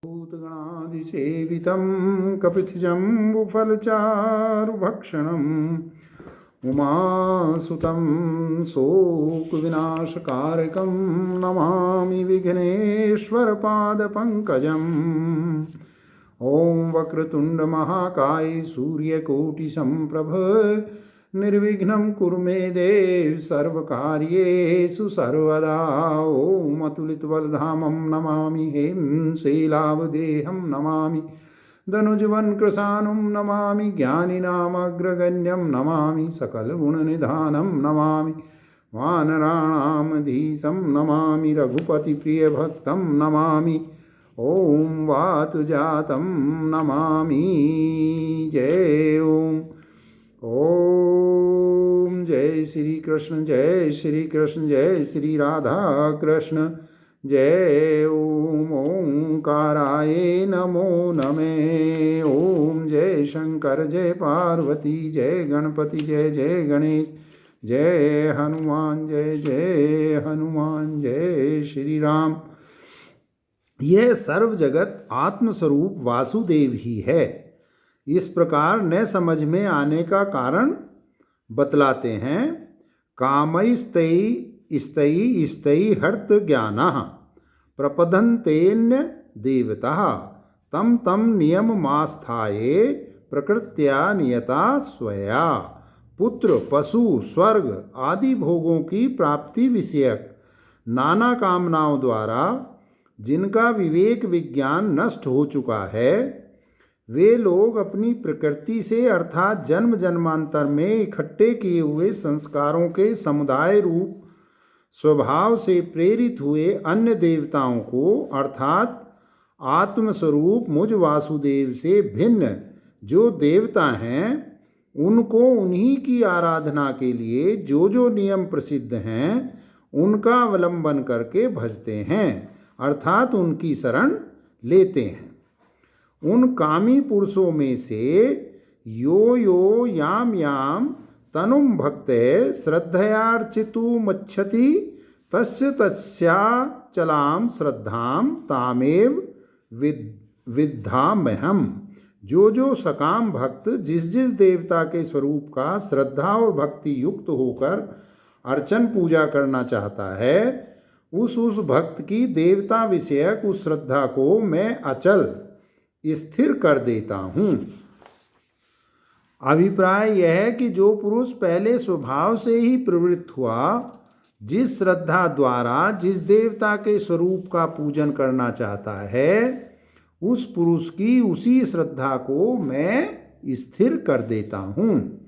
भूतगणाधिसेवितं कपितजम्बुफलचारुभक्षणम् उमासुतं शोकविनाशकारकं नमामि विघ्नेश्वरपादपङ्कजम्। ॐ वक्रतुण्डमहाकाय सूर्यकोटिसम्प्रभ निर्विघ्नं कुरु मे देव सर्वकार्येषु सर्वदा। ॐ अतुलितबलधामं नमामि हेमशैलावदेहं नमामि धनुजवनकृशानुं नमामि ज्ञानिनामग्रगण्यं नमामि सकलगुणनिधानं नमामि वानराणामधीशं नमामि रघुपतिप्रियभक्तं नमामि ॐ वातुजातं नमामि। जय ओम जय श्री कृष्ण जय श्री राधा कृष्ण जय ओम ओंकाराय नमो नमः। ओम जय शंकर जय पार्वती जय गणपति जय जय गणेश जय हनुमान जय हनुमान जय श्री राम। यह सर्व जगत आत्मस्वरूप वासुदेव ही है। इस प्रकार न समझ में आने का कारण बतलाते हैं। कामैस्तै स्तै स्तै हर्त ज्ञानः प्रपदन्तेन्य देवतः तम तम नियममास्थाये प्रकृत्या नियता स्वया। पुत्र पशु स्वर्ग आदि भोगों की प्राप्ति विषयक नाना कामनाओं द्वारा जिनका विवेक विज्ञान नष्ट हो चुका है, वे लोग अपनी प्रकृति से अर्थात जन्म जन्मांतर में इकट्ठे किए हुए संस्कारों के समुदाय रूप स्वभाव से प्रेरित हुए अन्य देवताओं को अर्थात आत्मस्वरूप मुझ वासुदेव से भिन्न जो देवता हैं उनको उन्हीं की आराधना के लिए जो जो नियम प्रसिद्ध हैं उनका अवलंबन करके भजते हैं अर्थात उनकी शरण लेते हैं। उन कामी पुरुषों में से यो यो याम याम तनुम भक्ते श्रद्धयार्चितुमच्छति तस्य तस्याचलां श्रद्धां तामेव विद्धाम्यहम्। जो सकाम भक्त जिस जिस देवता के स्वरूप का श्रद्धा और भक्ति युक्त होकर अर्चन पूजा करना चाहता है, उस भक्त की देवता विषयक उस श्रद्धा को मैं अचल स्थिर कर देता हूँ। अभिप्राय यह है कि जो पुरुष पहले स्वभाव से ही प्रवृत्त हुआ, जिस श्रद्धा द्वारा जिस देवता के स्वरूप का पूजन करना चाहता है, उस पुरुष की उसी श्रद्धा को मैं स्थिर कर देता हूँ।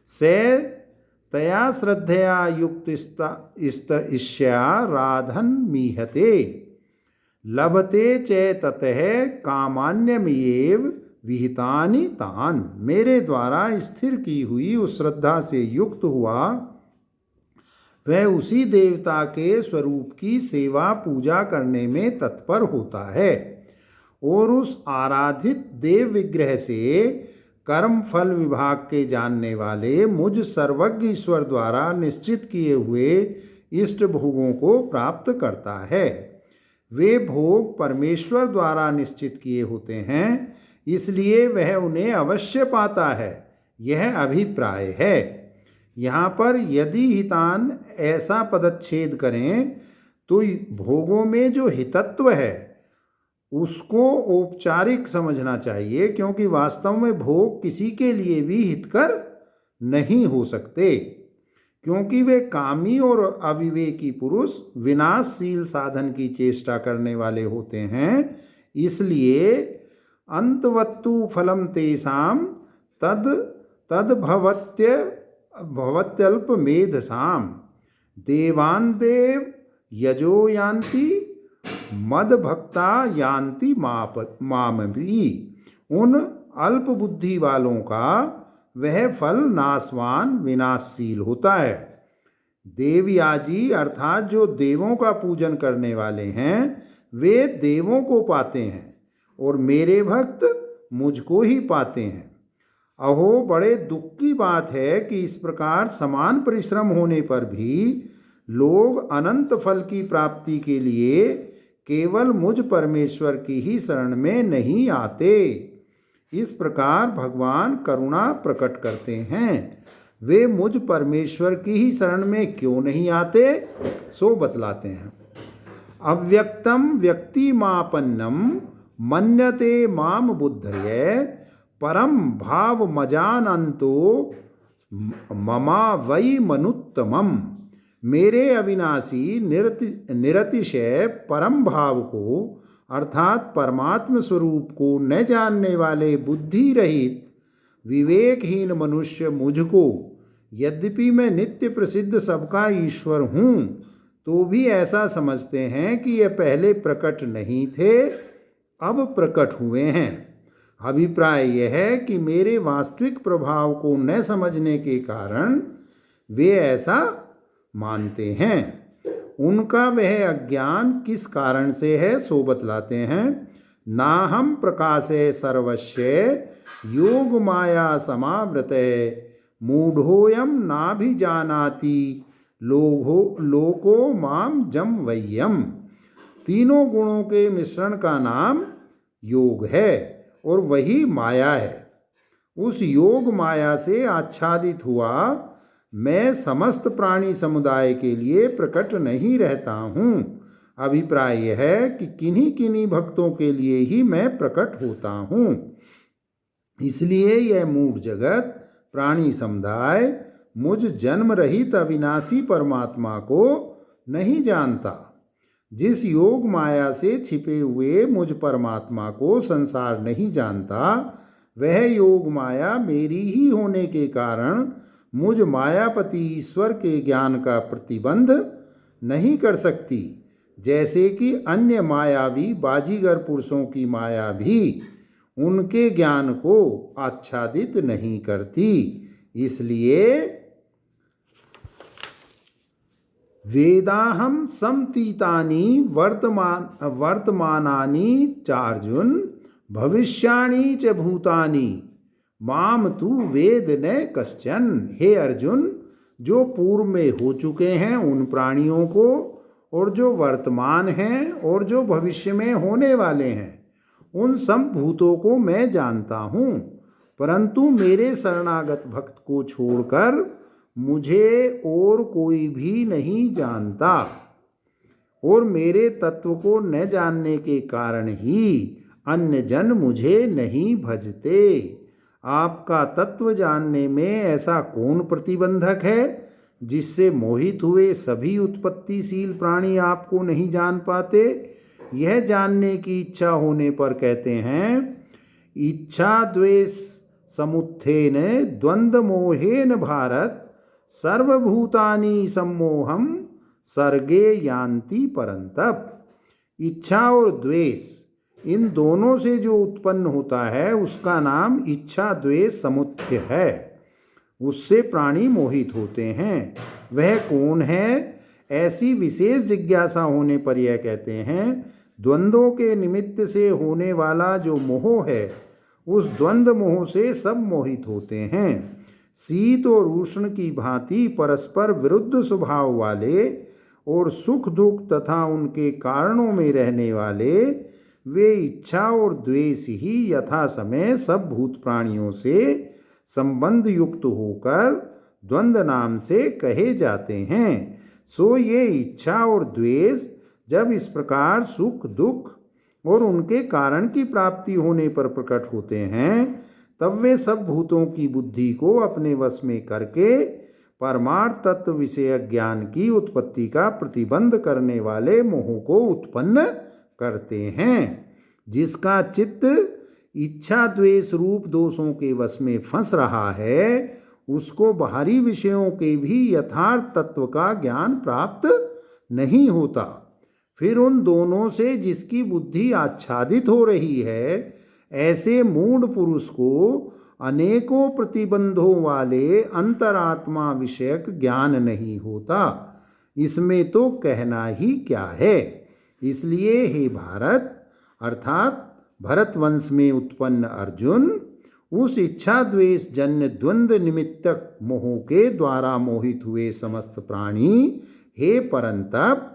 से तया श्रद्धया युक्त इष्या राधन मीहते लभते च ततः कामान्यमेव विहितानि तान। मेरे द्वारा स्थिर की हुई उस श्रद्धा से युक्त हुआ वह उसी देवता के स्वरूप की सेवा पूजा करने में तत्पर होता है और उस आराधित देव विग्रह से कर्म फल विभाग के जानने वाले मुझ सर्वज्ञ ईश्वर द्वारा निश्चित किए हुए इष्ट भोगों को प्राप्त करता है। वे भोग परमेश्वर द्वारा निश्चित किए होते हैं, इसलिए वह उन्हें अवश्य पाता है, यह अभिप्राय है। यहाँ पर यदि हितान ऐसा पदच्छेद करें तो भोगों में जो हितत्व है उसको औपचारिक समझना चाहिए, क्योंकि वास्तव में भोग किसी के लिए भी हितकर नहीं हो सकते, क्योंकि वे कामी और अविवेकी पुरुष विनाशशील साधन की चेष्टा करने वाले होते हैं। इसलिए अंतवत्तु फलम तेषां भवत्यल्प मेधसाम देवान देव यजो यान्ति मद भक्ता यान्ति मामपि। उन अल्प बुद्धि वालों का वह फल नाशवान विनाशशील होता है। देवयाजी अर्थात जो देवों का पूजन करने वाले हैं वे देवों को पाते हैं और मेरे भक्त मुझको ही पाते हैं। अहो, बड़े दुख की बात है कि इस प्रकार समान परिश्रम होने पर भी लोग अनंत फल की प्राप्ति के लिए केवल मुझ परमेश्वर की ही शरण में नहीं आते। इस प्रकार भगवान करुणा प्रकट करते हैं। वे मुझ परमेश्वर की ही शरण में क्यों नहीं आते, सो बतलाते हैं। अव्यक्तम व्यक्तिमापन्नम मन्यते माम बुद्धये परम भाव मजानंतो ममा वै मनुत्तमम। मेरे अविनाशी निरतिशय परम भाव को अर्थात परमात्म स्वरूप को न जानने वाले बुद्धि रहित विवेकहीन मनुष्य मुझको, यद्यपि मैं नित्य प्रसिद्ध सबका ईश्वर हूँ, तो भी ऐसा समझते हैं कि ये पहले प्रकट नहीं थे, अब प्रकट हुए हैं। अभिप्राय यह है कि मेरे वास्तविक प्रभाव को न समझने के कारण वे ऐसा मानते हैं। उनका वह अज्ञान किस कारण से है, सो बतलाते हैं। नाहम प्रकाशे सर्वस्य योग माया समावृते मूढ़ोयम नाभिजानाति लोको माम जम वय्यम। तीनों गुणों के मिश्रण का नाम योग है और वही माया है। उस योग माया से आच्छादित हुआ मैं समस्त प्राणी समुदाय के लिए प्रकट नहीं रहता हूँ। अभिप्राय यह है कि किन्हीं किन्हीं भक्तों के लिए ही मैं प्रकट होता हूँ। इसलिए यह मूढ़ जगत प्राणी समुदाय मुझ जन्म रहित अविनाशी परमात्मा को नहीं जानता। जिस योग माया से छिपे हुए मुझ परमात्मा को संसार नहीं जानता, वह योग माया मेरी ही होने के कारण मुझ मायापति ईश्वर के ज्ञान का प्रतिबंध नहीं कर सकती, जैसे कि अन्य मायावी बाजीगर पुरुषों की माया भी उनके ज्ञान को आच्छादित नहीं करती। इसलिए वेदाहम समतीतानि वर्तमानानि चार्जुन भविष्याणि च भूतानि माम तू वेद न कश्चन। हे अर्जुन, जो पूर्व में हो चुके हैं उन प्राणियों को, और जो वर्तमान हैं और जो भविष्य में होने वाले हैं, उन सब भूतों को मैं जानता हूँ। परंतु मेरे शरणागत भक्त को छोड़कर मुझे और कोई भी नहीं जानता, और मेरे तत्व को न जानने के कारण ही अन्य जन मुझे नहीं भजते। आपका तत्व जानने में ऐसा कौन प्रतिबंधक है जिससे मोहित हुए सभी उत्पत्तिशील प्राणी आपको नहीं जान पाते? यह जानने की इच्छा होने पर कहते हैं, इच्छा द्वेष समुत्थेन द्वंद्व मोहेन भारत सर्वभूतानि सम्मोहम सर्गे यान्ति परंतप। इच्छा और द्वेष, इन दोनों से जो उत्पन्न होता है उसका नाम इच्छा द्वेष समुत्थ्य है। उससे प्राणी मोहित होते हैं। वह कौन है? ऐसी विशेष जिज्ञासा होने पर यह कहते हैं, द्वंद्वों के निमित्त से होने वाला जो मोह है, उस द्वंद्व मोह से सब मोहित होते हैं। शीत और उष्ण की भांति परस्पर विरुद्ध स्वभाव वाले और सुख दुख तथा उनके कारणों में रहने वाले वे इच्छा और द्वेष ही यथा समय सब भूत प्राणियों से संबंध युक्त होकर द्वंद्व नाम से कहे जाते हैं। सो ये इच्छा और द्वेष जब इस प्रकार सुख दुख और उनके कारण की प्राप्ति होने पर प्रकट होते हैं, तब वे सब भूतों की बुद्धि को अपने वश में करके परमार्थ तत्व विषय ज्ञान की उत्पत्ति का प्रतिबंध करने वाले मोह को उत्पन्न करते हैं। जिसका चित्त इच्छा द्वेष रूप दोषों के वश में फंस रहा है, उसको बाहरी विषयों के भी यथार्थ तत्व का ज्ञान प्राप्त नहीं होता। फिर उन दोनों से जिसकी बुद्धि आच्छादित हो रही है, ऐसे मूढ़ पुरुष को अनेकों प्रतिबंधों वाले अंतरात्मा विषयक ज्ञान नहीं होता। इसमें तो कहना ही क्या है। इसलिए हे भारत, अर्थात भरतवंश में उत्पन्न अर्जुन, उस इच्छा द्वेष जन्य द्वंद्व निमित्तक मोह के द्वारा मोहित हुए समस्त प्राणी, हे परंतप,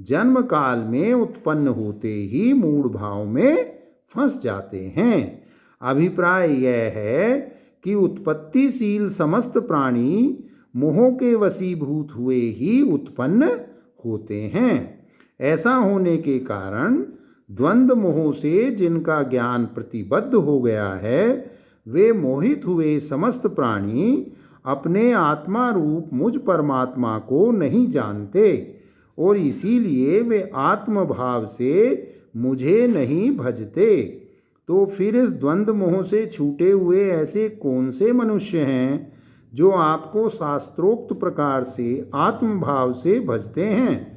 जन्म काल में उत्पन्न होते ही मूढ़ भाव में फंस जाते हैं। अभिप्राय यह है कि उत्पत्तिशील समस्त प्राणी मोह के वशीभूत हुए ही उत्पन्न होते हैं। ऐसा होने के कारण द्वंद्व मोह से जिनका ज्ञान प्रतिबद्ध हो गया है, वे मोहित हुए समस्त प्राणी अपने आत्मा रूप मुझ परमात्मा को नहीं जानते और इसीलिए वे आत्मभाव से मुझे नहीं भजते। तो फिर इस द्वंद्व मोह से छूटे हुए ऐसे कौन से मनुष्य हैं जो आपको शास्त्रोक्त प्रकार से आत्मभाव से भजते हैं?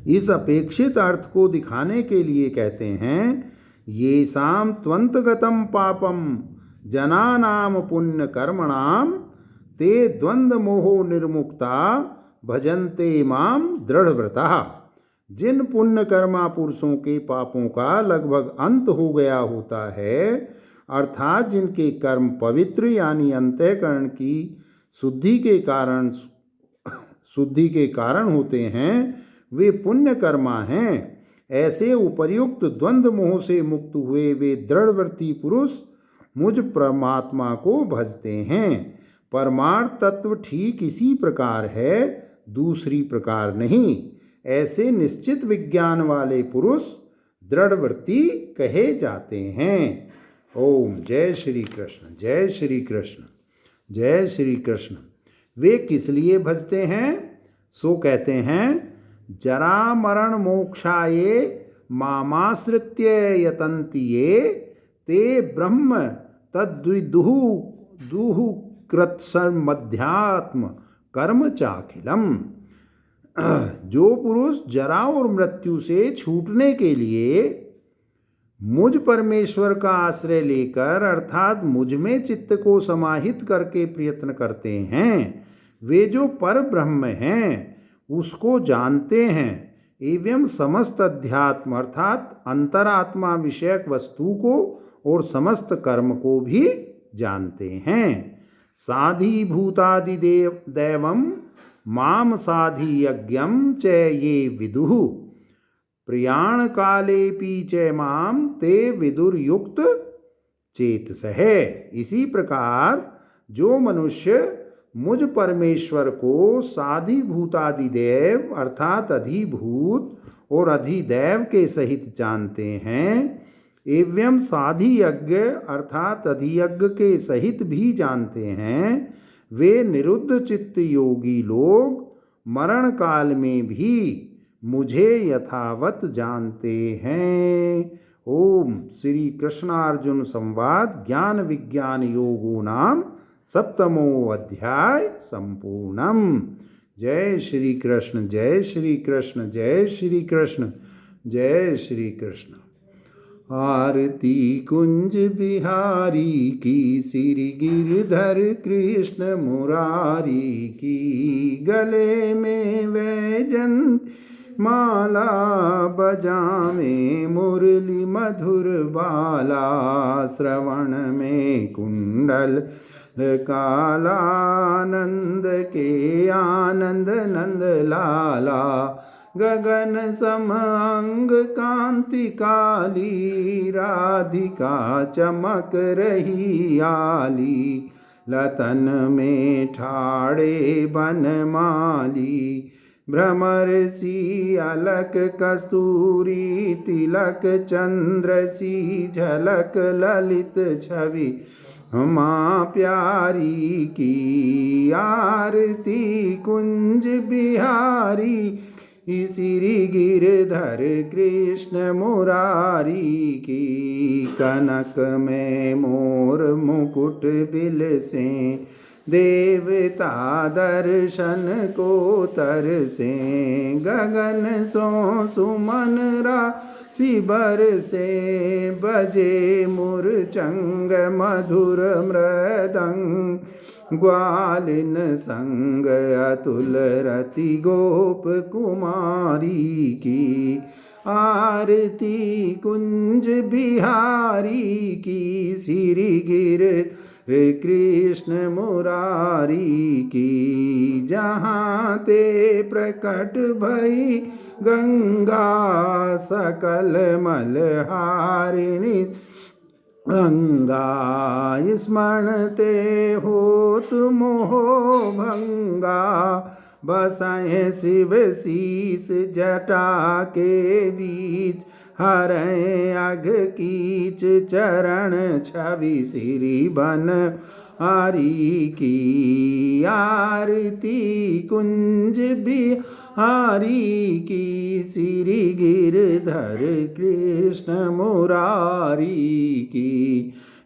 इस अपेक्षित अर्थ को दिखाने के लिए कहते हैं, ये साम त्वंतगतम पापम जनानाम पुण्य कर्मणाम ते द्वंद्व मोहो निर्मुक्ता भजन्ते माम दृढ़व्रता। जिन पुण्य कर्मा पुरुषों के पापों का लगभग अंत हो गया होता है, अर्थात जिनके कर्म पवित्र यानी अंतःकरण की शुद्धि के कारण होते हैं, वे पुण्य कर्मा हैं। ऐसे उपर्युक्त द्वंद्व मोह से मुक्त हुए वे दृढ़व्रती पुरुष मुझ परमात्मा को भजते हैं। परमार्थ तत्व ठीक इसी प्रकार है, दूसरी प्रकार नहीं। ऐसे निश्चित विज्ञान वाले पुरुष दृढ़व्रती कहे जाते हैं। ओम जय श्री कृष्ण, जय श्री कृष्ण, जय श्री कृष्ण। वे किस लिए भजते हैं? सो कहते हैं, जरा मरण मोक्षाये मामाश्रित्य यतन्ति ये ते ब्रह्म तद्विदुः कृत्सर्मध्यात्म कर्म चाखिलम। जो पुरुष जरा और मृत्यु से छूटने के लिए मुझ परमेश्वर का आश्रय लेकर अर्थात मुझ में चित्त को समाहित करके प्रयत्न करते हैं, वे जो पर ब्रह्म हैं उसको जानते हैं एवं समस्त अध्यात्म अर्थात अंतरात्मा विषयक वस्तु को और समस्त कर्म को भी जानते हैं। साधि भूतादि दैवम माम साधि यज्ञम च ये विदुः प्रयाण कालेपि च माम ते विदुर्युक्त चेतसः। इसी प्रकार जो मनुष्य मुझ परमेश्वर को साधिभूतादिदेव अर्थात अधिभूत और अधिदैव के सहित जानते हैं एवं साधि यज्ञ अर्थात अधियज्ञ के सहित भी जानते हैं, वे निरुद्ध चित्त योगी लोग मरण काल में भी मुझे यथावत जानते हैं। ओम श्री कृष्णार्जुन संवाद ज्ञान विज्ञान योगो नाम सप्तमो अध्याय संपूर्णम। जय श्री कृष्ण, जय श्री कृष्ण, जय श्री कृष्ण, जय श्री कृष्ण। आरती कुंज बिहारी की, श्री गिरधर कृष्ण मुरारी की। गले में वैजंत माला बजावे मुरली मधुर बाला। श्रवण में कुंडल कालानंद के आनंद नंद लाला। गगन सम अंग कांति काली, राधिका चमक रही आली। लतन में ठाड़े बनमाली, भ्रमर सी अलक कस्तूरी। तिलक चंद्र सी झलक ललित छवि माँ प्यारी की। आरती कुंज बिहारी श्री गिरधर कृष्ण मुरारी की। कनक में मोर मुकुट बिल से, देवता दर्शन को तरसे। गगन सो सुमन राशि बरसे, बजे मुरचंग मधुर मृदंग। ग्वालिन संग अतुल रति गोप कुमारी की। आरती कुंज बिहारी की श्री गिरधर कृष्ण मुरारी की। जहाँ ते प्रकट भई गंगा सकल मलहारिणी गंगा स्मरणते होत मोह भंगा बसाए शिव शीस जटा के बीच हरें अघ कीच चरण छवि श्री बन हरि की आरती कुंज बिहारी की श्री गिरधर कृष्ण मुरारी की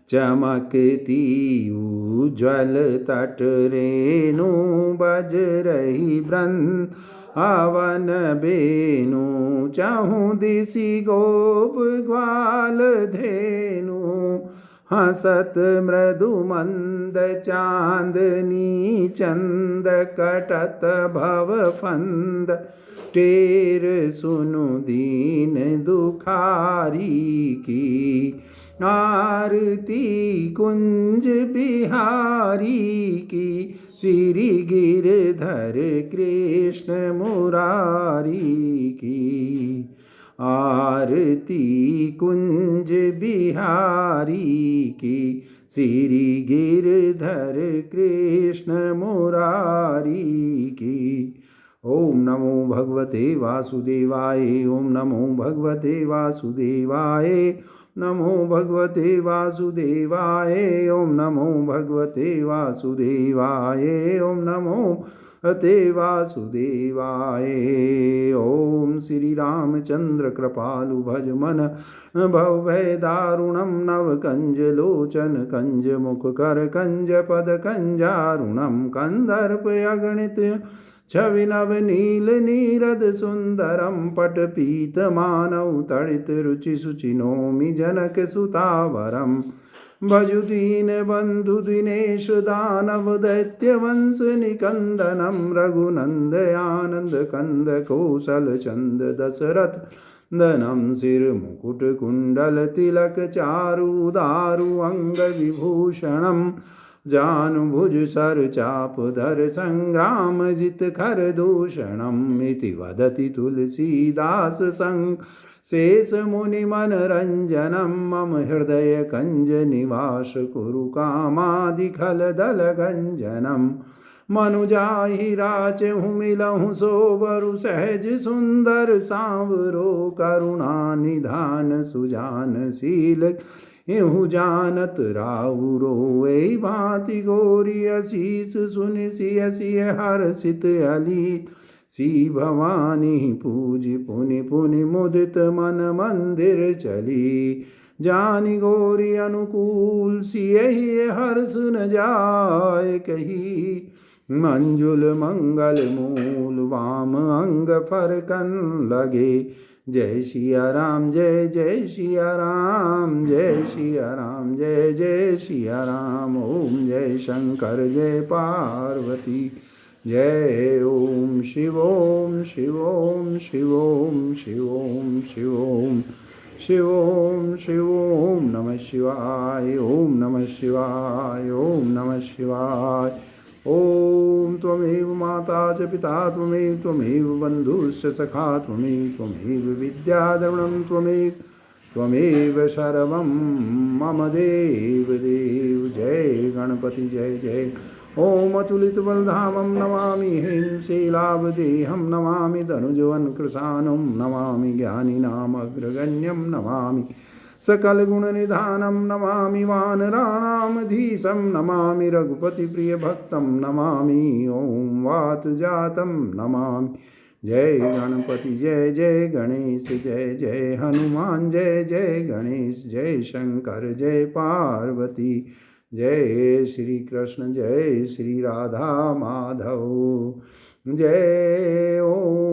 चमकती उज्ज्वल तट रेणु बज रही वृंदावन बेनु चाहूं दिशि गोप ग्वाल धेनु हसत मृदु मंद चांदनी चंद कटत भव फंद टेर सुनु दीन दुखारी की आरती कुंज बिहारी की श्री गिरधर कृष्ण मुरारी की आरती कुंज बिहारी की श्री गिरधर कृष्ण मुरारी की। ओम नमो भगवते वासुदेवाय ओम नमो भगवते वासुदेवाय नमो भगवते वासुदेवाय ओम नमो भगवते वासुदेवाय ओम नमो भगवते वासुदेवाय। ओम श्री रामचंद्र कृपालु भज मन भव भय दारुणम नव कंज लोचन कंज मुख कर कंज पद कंजारुणम कंदर्प अगणित छवि नव नील नीरद सुंदरम पट पीत मानव तड़ित रुचि सुचि नौमि जनक सुतावरम भजु दीन बंधु दिनेश दानव दैत्य वंश निकंदनम रघुनंद आनंद कंद कौशल चंद दशरथ दनम सिर मुकुट कुंडल तिलक चारु दारु अंग विभूषणम जानुभुज सर चाप धर संग्राम जित खर दूषणम इति वदति तुलसीदास संग शेष मुनि मनरंजनम मम हृदय कंज निवास कुरु कामादि खल दल गंजनम मनुजाहि राचहु मिलहु सोबरु सहज सुंदर सांवरो करुणा निधान सुजान शील एहु जानत राउरो ए भांति गोरी असीस सुन सिय सिय हर्षित अली सी भवानी पूज पुनि पुनि मुदित मन मंदिर चली जानी गोरी अनुकूल सिय हर्ष न जाय कही मंजुल मंगल मूल वाम अंग फरकन लगे जय सिया राम जय जय सिया राम जय सिया राम जय जय सिया राम। ओम जय शंकर जय पार्वती जय ओम शिव ओम शिव ओम शिव ओम शिव ओम शिव ओम शिव ओम शिव ओम नमः शिवाय ओम नमः शिवाय ओम नमः शिवाय। ओम त्वमेव माता च पिता त्वमेव बन्धुश्च सखा त्वमेव विद्या द्रविणं त्वमेव सर्वं मम देव देव। जय गणपति जय जय। ओम अतुलित बलधामं नमामि हेमशैलावदेहं नमामि धनुजवनकृशानं नमामि ज्ञानिनामग्रगण्यं नमामि सकल गुण निधानम नमामि वानराणामधीशं नमामि रघुपति प्रिय भक्तं नमामि ओम वात जातं नमामि। जय गणपति जय जय गणेश जय जय हनुमान जय जय गणेश जय शंकर जय पार्वती जय श्री कृष्ण जय श्री राधा माधव जय ओम।